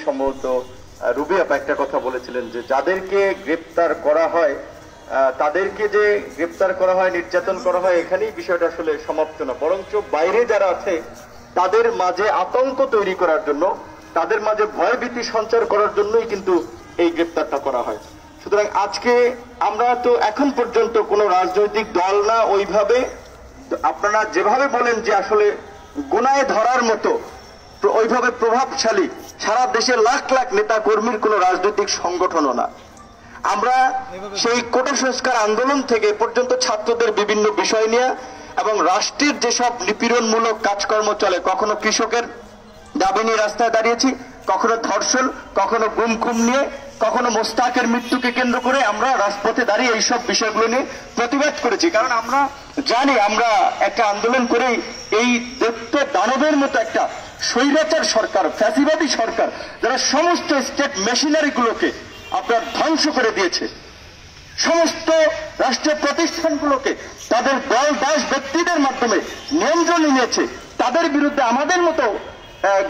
সম্ভবত রুবি আপা একটা কথা বলেছিলেন যে যাদেরকে গ্রেপ্তার করা হয় তাদেরকে যে গ্রেপ্তার করা হয়, নির্যাতন করা হয়, এখানেই বিষয়টা আসলে সমাপ্ত না, বরঞ্চ বাইরে যারা আছে তাদের মাঝে আতঙ্ক তৈরি করার জন্য, তাদের মাঝে ভয়ভীতি সঞ্চার করার জন্যই কিন্তু এই গ্রেপ্তারটা করা হয়। সুতরাং আজকে আমরা তো এখন পর্যন্ত কোনো রাজনৈতিক দল না, আপনারা যেভাবে বলেন যে আসলে গোনায় ধরার মতো ওইভাবে প্রভাবশালী সারা দেশের লাখ লাখ নেতা কর্মীর কোনো রাজনৈতিক সংগঠনও না। আমরা সেই কোটা সংস্কার আন্দোলন থেকে পর্যন্ত ছাত্রদের বিভিন্ন বিষয় নিয়ে এবং রাষ্ট্রের যেসব নিপীড়নমূলক কাজকর্ম চলে, কখনো কৃষকের দাবি নিয়ে রাস্তায় দাঁড়িয়েছি, কখনো ধর্ষণ, কখনো গুম খুন নিয়ে, কখনো মোস্তাকের মৃত্যুকে কেন্দ্র করে আমরা রাজপথে দাঁড়িয়ে এইসব বিষয়গুলো নিয়ে প্রতিবাদ করেছি। কারণ আমরা জানি আমরা একটা আন্দোলন করেই এই দৈত্য দানবের মতো একটা স্বৈরাচার সরকার, ফ্যাসিবাদী সরকার, যারা সমস্ত স্টেট মেশিনারি গুলোকে আপনার ধ্বংস করে দিয়েছে, সমস্ত রাষ্ট্রীয় প্রতিষ্ঠানগুলোকে তাদের দল দাস ব্যক্তিদের মাধ্যমে নিয়ন্ত্রণে নিয়েছে, তাদের বিরুদ্ধে আমাদের মতো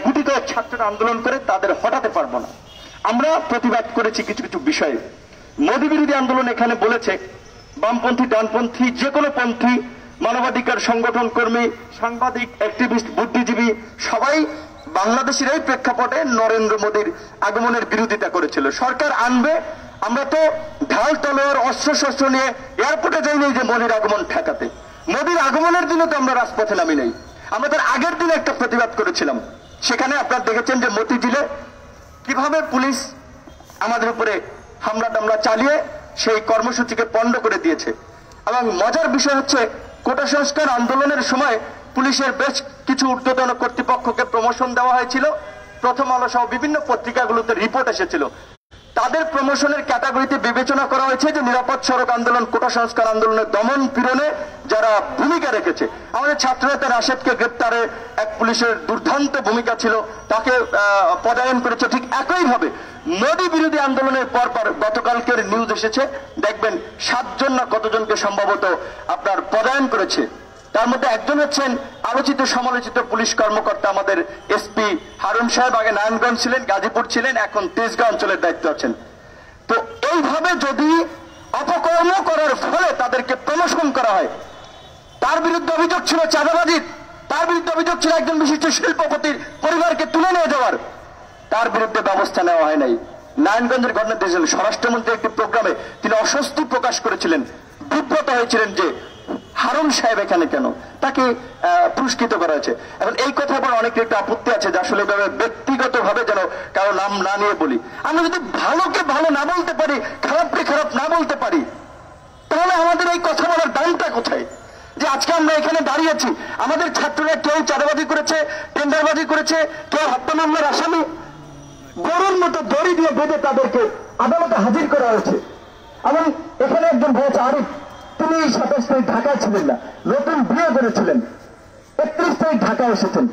গুটি কয়েক ছাত্ররা আন্দোলন করে তাদের হটাতে পারবো না। আমরা প্রতিবাদ করেছি কিছু কিছু বিষয়ে। মোদী বিরোধী আন্দোলন এখানে বলেছে বামপন্থী, ডানপন্থী, যে কোনো পন্থী, মানবাধিকার সংগঠন কর্মী, সাংবাদিক, অ্যাক্টিভিস্ট, বুদ্ধিজীবী সবাই বাংলাদেশের এই প্রেক্ষাপটে নরেন্দ্র মোদীর আগমনের বিরোধিতা করেছিল। সরকার আনবে, আমরা তো ঢাল তলোয়ার অস্ত্র শস্ত্র নিয়ে এয়ারপোর্টে যাইনি যে মোদীর আগমন ঠেকাতে। মোদীর আগমনের দিনে তো আমরা রাজপথে নামি নাই, আমরা তার আগের দিনে একটা প্রতিবাদ করেছিলাম। সেখানে আপনারা দেখেছেন যে মতিঝিলে কিভাবে পুলিশ আমাদের উপরে হামলা টামলা চালিয়ে সেই কর্মসূচিকে পণ্ড করে দিয়েছে। এবং মজার বিষয় হচ্ছে কোটা সংস্কার আন্দোলনের সময় পুলিশের বেশ কিছু ঊর্ধ্বতন কর্তৃপক্ষকে প্রমোশন দেওয়া হয়েছিল। প্রথম আলো সহ বিভিন্ন পত্রিকাগুলোতে রিপোর্ট এসেছিল, তাদের প্রমোশনের ক্যাটাগরিতে বিবেচনা করা হয়েছে যে নিরাপদ সড়ক আন্দোলন, কোটা সংস্কার আন্দোলনের দমন পীড়নে যারা ভূমিকা রেখেছে। আমাদের ছাত্রনেতা রাশেদকে গ্রেপ্তারে এক পুলিশের দুর্দান্ত ভূমিকা ছিল, তাকে পদায়ন করেছে। ঠিক একইভাবে মোদী বিরোধী আন্দোলনের পর গতকালকের নিউজ এসেছে, দেখবেন 7 জন না কতজনকে সম্ভবত আপনার পদায়ন করেছে। তার মধ্যে একজন হচ্ছেন আলোচিত সমালোচিত পুলিশ কর্মকর্তা আমাদের এসপি হারুন সাহেব, আগে নারায়ণগঞ্জ ছিলেন, গাজীপুর ছিলেন, এখন তেজগাঁও অঞ্চলের দায়িত্ব আছেন। তো এইভাবে যদি অপকর্ম করার ফলে তাদেরকে প্রমোশন করা হয়, তার বিরুদ্ধে অভিযোগ ছিল চাঁদাবাজির, তার বিরুদ্ধে অভিযোগ ছিল একজন বিশিষ্ট শিল্পপতির পরিবারকে তুলে নিয়ে যাওয়ার, তার বিরুদ্ধে ব্যবস্থা নেওয়া হয় নাই। নারায়ণগঞ্জের ঘটনা দিয়েছিলেন স্বরাষ্ট্রমন্ত্রী একটি প্রোগ্রামে, তিনি অস্বস্তি প্রকাশ করেছিলেন, বিব্রত হয়েছিলেন যে হারুন সাহেব এখানে কেন, তাকে পুরস্কৃত করা হয়েছে। এখন এই কথা বলে অনেকের একটু আপত্তি আছে যে আসলে ব্যক্তিগত ভাবে যেন কারো নাম না নিয়ে বলি। আমরা যদি ভালোকে ভালো না বলতে পারি, খারাপকে খারাপ না বলতে পারি, তাহলে আমাদের এই কথা বলার দামটা কোথায়? যে আজকে আমরা এখানে দাঁড়িয়েছি, আমাদের ছাত্ররা কেউ চাঁদাবাজি করেছে, টেন্ডারবাজি করেছে, কেউ হত্যা মামলার আসামি, গরুর মতো দড়ি দিয়ে বেঁধে তাদেরকে আদালতে হাজির করা হয়েছে। এবং এখানে একজন বলেছে আরিফ, তিনি 27 তারিখ ঢাকায় ছিলেন না, নতুন বিয়ে করেছিলেন, 31 তারিখ ঢাকায় এসেছেন।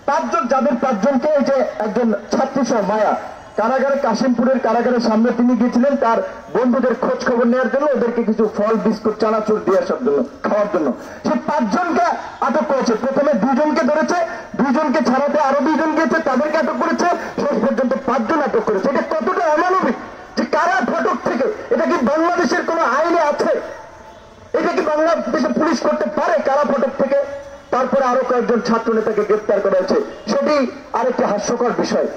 5 জন, যাদের 5 জনকে এই যে একজন ছাত্রী সহ মায়া কারাগারে, কাশিমপুরের কারাগারের সামনে তিনি গিয়েছিলেন তার বন্ধুদের খোঁজ খবর নেওয়ার জন্য, ওদেরকে কিছু ফল বিস্কুট চানাচুর দিয়ে আসার জন্য, খাওয়ার জন্য। সেই 5 জনকে আটক করেছে। প্রথমে 2 জনকে ধরেছে, 2 জনকে ছাড়াতে আরো 2 জন গিয়েছে, তাদেরকে আটক করেছে, শেষ পর্যন্ত 5 জন আটক করেছে। এটা কতটা অমানবিক যে কারা ফটক থেকে, এটা কি বাংলাদেশের কোন আইনে আছে? এটা কি বাংলাদেশে পুলিশ করতে পারে কারা ফটক থেকে? তারপরে আরো কয়েকজন ছাত্র নেতাকে গ্রেপ্তার করা হয়েছে। সেটি আরেকটি হাস্যকর বিষয়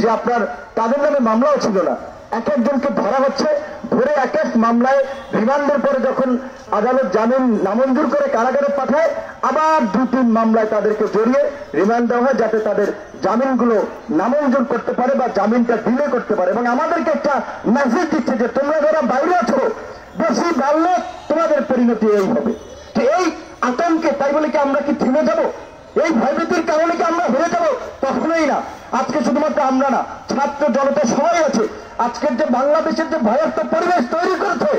যে আপনার তাদের নামে মামলাও ছিল না, এক একজনকে ধরা হচ্ছে, ধরে এক এক মামলায় রিমান্ডের পরে যখন আদালত জামিন নামঞ্জুর করে কারাগারে পাঠায়, আবার 2-3 মামলায় তাদেরকে জড়িয়ে রিমান্ড দেওয়া হয় যাতে তাদের জামিনগুলো নামঞ্জুর করতে পারে বা জামিনটা ডিলে করতে পারে। এবং আমাদেরকে একটা মেসেজ দিচ্ছে যে তোমরা যারা বাইরে আছো, বেশি বাড়লে তোমাদের পরিণতি এই হবে। তো এই আতঙ্কে তাই বলে কি আমরা কি থেমে যাব? এই ভয়ভীতির কারণে কি আমরা হেরে যাব? কখনোই না। আজকে শুধুমাত্র আমরা না, ছাত্র জনতা সবাই আছে। আজকের যে বাংলাদেশের যে ভয়ার্থ পরিবেশ তৈরি করেছে,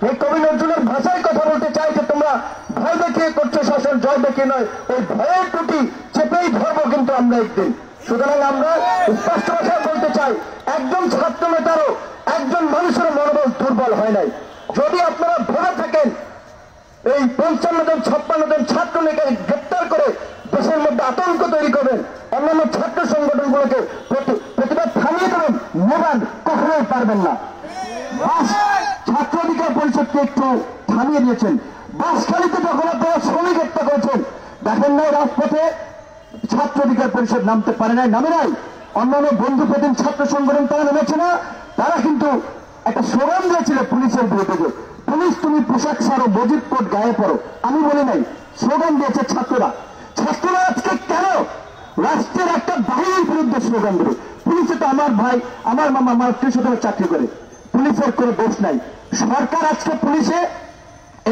এই কবি নজরুলের ভাষায় কথা বলতে চাই যে তোমরা ভয় দেখিয়ে করছো শাসন, জয় দেখিয়ে নয়। ওই ভয়ের টুটি চেপেই ধরবো কিন্তু আমরা একদিন। সুতরাং আমরা স্পষ্ট ভাষায় বলতে চাই, একজন ছাত্র নেতারও, একজন মানুষের মনোবল দুর্বল হয় নাই। যদি আপনারা ভেবে থাকেন এই 55 জন 56 জন ছাত্র নেতাকে গ্রেপ্তার করে দেশের মধ্যে আতঙ্ক তৈরি করবেন, অন্যান্য ছাত্র সংগঠনগুলোকে প্রতিবাদ থামিয়ে দেবেন, নেবেন, কখনোই পারবেন না। ছাত্র অধিকার পরিষদকে একটু থামিয়ে দিয়েছেন। বাসখালীতে যখন আপনারা শ্রমিক হত্যা করেছেন, দেখেন নাই রাজপথে ছাত্র অধিকার পরিষদ নামতে পারে নাই, নামে নাই। অন্যান্য বন্ধু প্রতিম ছাত্র সংগঠন তারা নেমেছে না, তারা কিন্তু একটা স্লোগান দিয়েছিল পুলিশের বিরুদ্ধে, পুলিশ তুমি পোশাক ছাড়ো, মজিদ কোট গায়ে পড়ো। আমি বলি নাই, স্লোগান দিয়েছে ছাত্ররা। ছাত্ররা আজকে কেন রাষ্ট্রের একটা বাহিনীর বিরুদ্ধে স্লোগান দেবে? পুলিশে তো আমার ভাই, আমার মামা, আমার আত্মীয় চাকরি করে, পুলিশের কোনো দোষ নাই। সরকার আজকে পুলিশে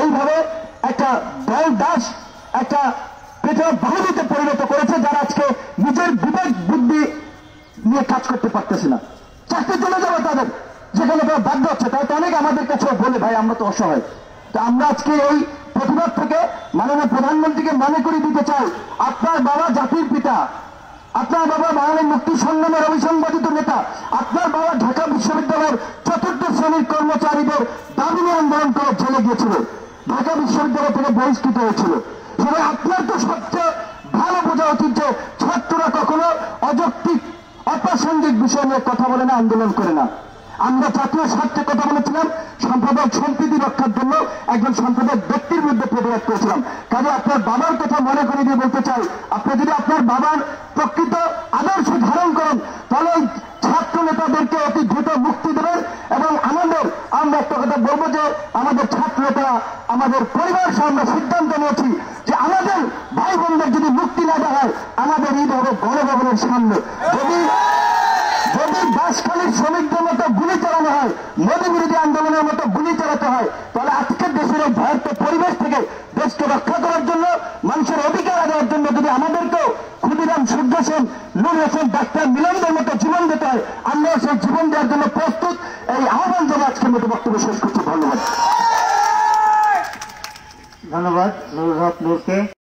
এইভাবে একটা দল দাস, একটা পেট্রোল বাহিনীতে পরিণত করেছে, যারা আজকে নিজের বিবেক বুদ্ধি নিয়ে কাজ করতে পারতেছে না। চাকরি চলে যাবে তাদের, যেখানে তারা বাধ্য হচ্ছে। তাই তো অনেক আমাদের কাছে বলে, ভাই আমরা তো অসহায়। তো আমরা আজকে এই প্রতিবাদ থেকে মাননীয় প্রধানমন্ত্রীকে মনে করিয়ে দিতে চাই, আপনার বাবা জাতির পিতা, আপনার বাবা বাঙালি মুক্তি সংগ্রামের অভিসংবাদিত নেতা, আপনার বাবা ঢাকা বিশ্ববিদ্যালয়ের ৪র্থ শ্রেণীর কর্মচারীদের দাবি নিয়ে আন্দোলন করে জেলে গিয়েছিল, ঢাকা বিশ্ববিদ্যালয় থেকে বহিষ্কৃত হয়েছিল। তবে আপনার তো সবচেয়ে ভালো বোঝা উচিত যে ছাত্ররা কখনো অযৌক্তিক অপ্রাসঙ্গিক বিষয় নিয়ে কথা বলে না, আন্দোলন করে না। আমরা জাতীয় স্বার্থে কথা বলেছিলাম, সাম্প্রদায়িক সম্প্রীতি রক্ষার জন্য একজন সাম্প্রদায়িক ব্যক্তির বিরুদ্ধে প্রতিবাদ করেছিলাম। কাজে আপনার বাবার কথা মনে করে দিয়ে বলতে চাই, আপনি যদি আপনার বাবার প্রকৃত আদর্শ ধারণ করেন, তাহলে এই ছাত্র নেতাদেরকে অতি দ্রুত মুক্তি দেবেন। এবং আমরা একটা কথা বলবো যে আমাদের ছাত্র নেতারা, আমাদের পরিবার সহ আমরা সিদ্ধান্ত নিয়েছি যে আমাদের ভাই বোনদের যদি মুক্তি না দেওয়া হয়, আমাদের ঈদ হবে গণভবনের সামনে। যদি বাসখালীর শ্রমিকদের মতো গুলি চালানো হয়, মোদী বিরোধী আন্দোলনের মতো গুলি চালাতে হয়, তাহলে আজকের দেশের এই ভয়ার্থ পরিবেশ থেকে দেশকে রক্ষা করার জন্য, মানুষের অধিকার আদায়ের জন্য যদি আমাদেরকেও ক্ষুদিরাম, সূর্য সেন, নূর হোসেন, ডাক্তার মিলনদের মতো জীবন দিতে হয়, আমরা সেই জীবন দেওয়ার জন্য প্রস্তুত। এই আহ্বান জানিয়ে আজকের মতো বক্তব্য শেষ করছি। ধন্যবাদ। ধন্যবাদ নুরুল হক নূরকে।